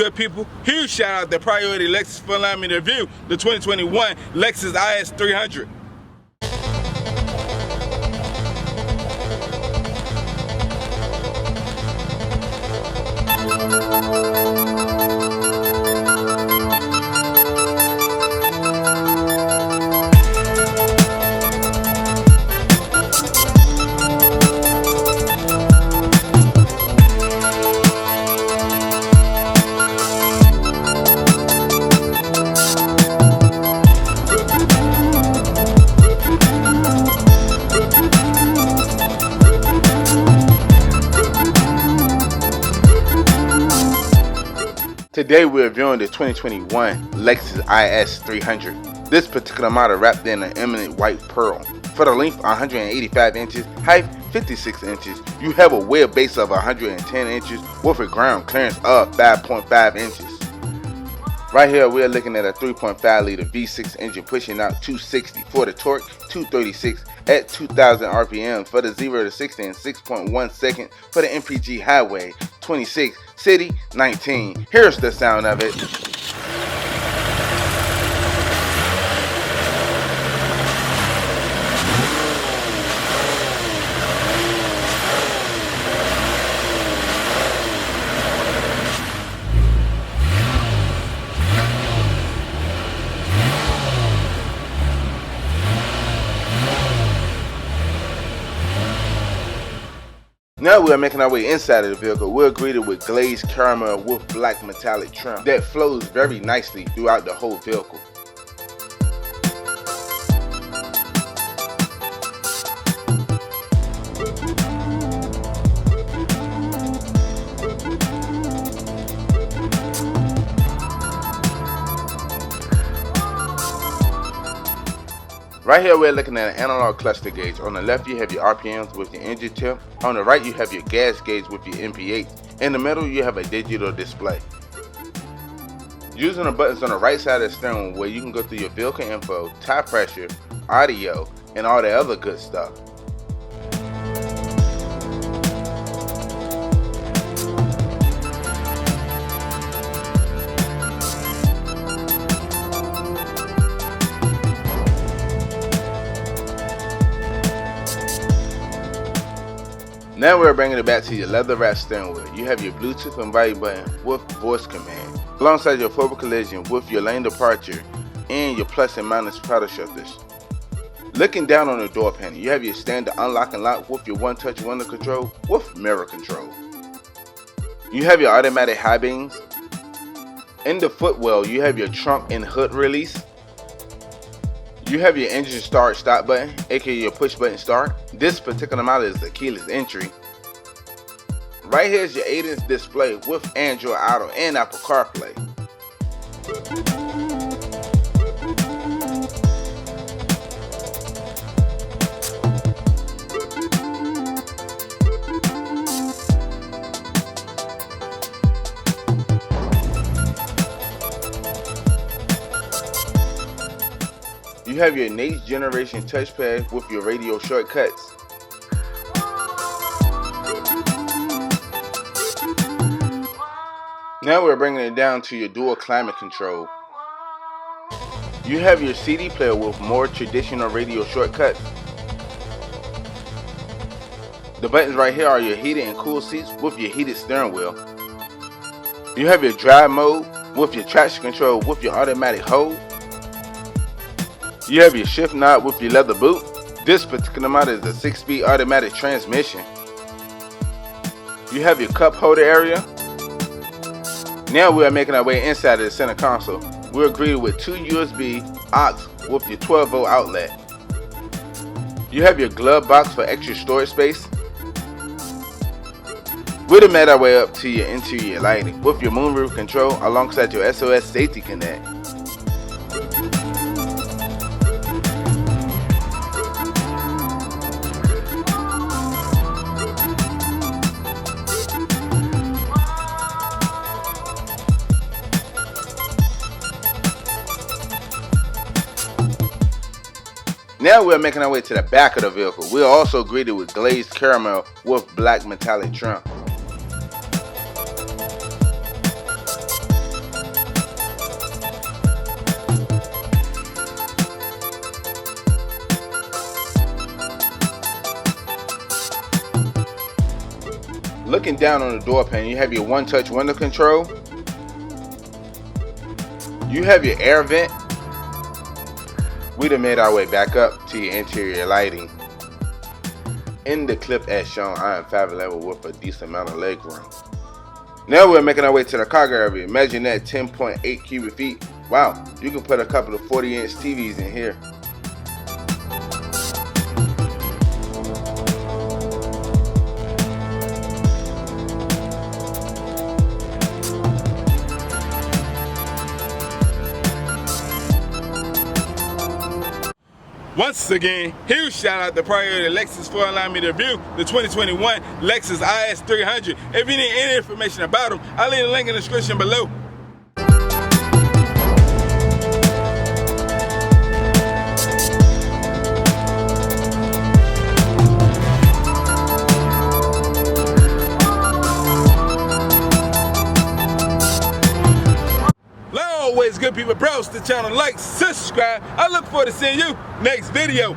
good people? Huge shout out to Priority Lexus for allowing me to review the 2021 Lexus IS 300. Today we're reviewing the 2021 Lexus IS 300. This particular model wrapped in an eminent white pearl. For the length 185 inches, height 56 inches, you have a wheelbase of 110 inches with a ground clearance of 5.5 inches. Right here we're looking at a 3.5 liter V6 engine pushing out 260 for the torque, 236 at 2000 RPM for the 0 to 60 in 6.1 seconds for the MPG highway, 26 city, 19. Here's the sound of it. Now we are making our way inside of the vehicle. We're greeted with glazed caramel with black metallic trim that flows very nicely throughout the whole vehicle. Right here we're looking at an analog cluster gauge. On the left you have your RPMs with your engine temp. On the right you have your gas gauge with your MPH. In the middle you have a digital display. Using the buttons on the right side of the steering wheel where you can go through your vehicle info, tire pressure, audio, and all the other good stuff. Now we're bringing it back to your leather wrapped steering wheel. You have your Bluetooth and volume button with voice command, alongside your forward collision with your lane departure and your plus and minus paddle shifters. Looking down on the door panel, you have your standard unlock and lock with your one-touch window control with mirror control. You have your automatic high beams. In the footwell, you have your trunk and hood release. You have your engine start stop button, aka your push button start. This particular model is the keyless entry. Right here is your 8-inch display with Android Auto and Apple CarPlay. You have your next generation touchpad with your radio shortcuts. Now we're bringing it down to your dual climate control. You have your CD player with more traditional radio shortcuts. The buttons right here are your heated and cool seats with your heated steering wheel. You have your drive mode with your traction control with your automatic hold. You have your shift knob with your leather boot. This particular model is a 6-speed automatic transmission. You have your cup holder area. Now we are making our way inside of the center console. We're greeted with 2 USB aux with your 12-volt outlet. You have your glove box for extra storage space. We'll made our way up to your interior lighting with your moonroof control alongside your SOS Safety Connect. Now we're making our way to the back of the vehicle. We're also greeted with glazed caramel with black metallic trim. Looking down on the door panel, you have your one-touch window control. You have your air vent. We done made our way back up to your interior lighting. In the clip as shown, I am 5'11" with a decent amount of leg room. Now we're making our way to the cargo area. Imagine that, 10.8 cubic feet. Wow, you can put a couple of 40-inch TVs in here. Once again, huge shout out to Priority Lexus for allowing me to review the 2021 Lexus IS 300. If you need any information about them, I'll leave a link in the description below. Always good people, browse the channel, like, subscribe. I look forward to seeing you next video.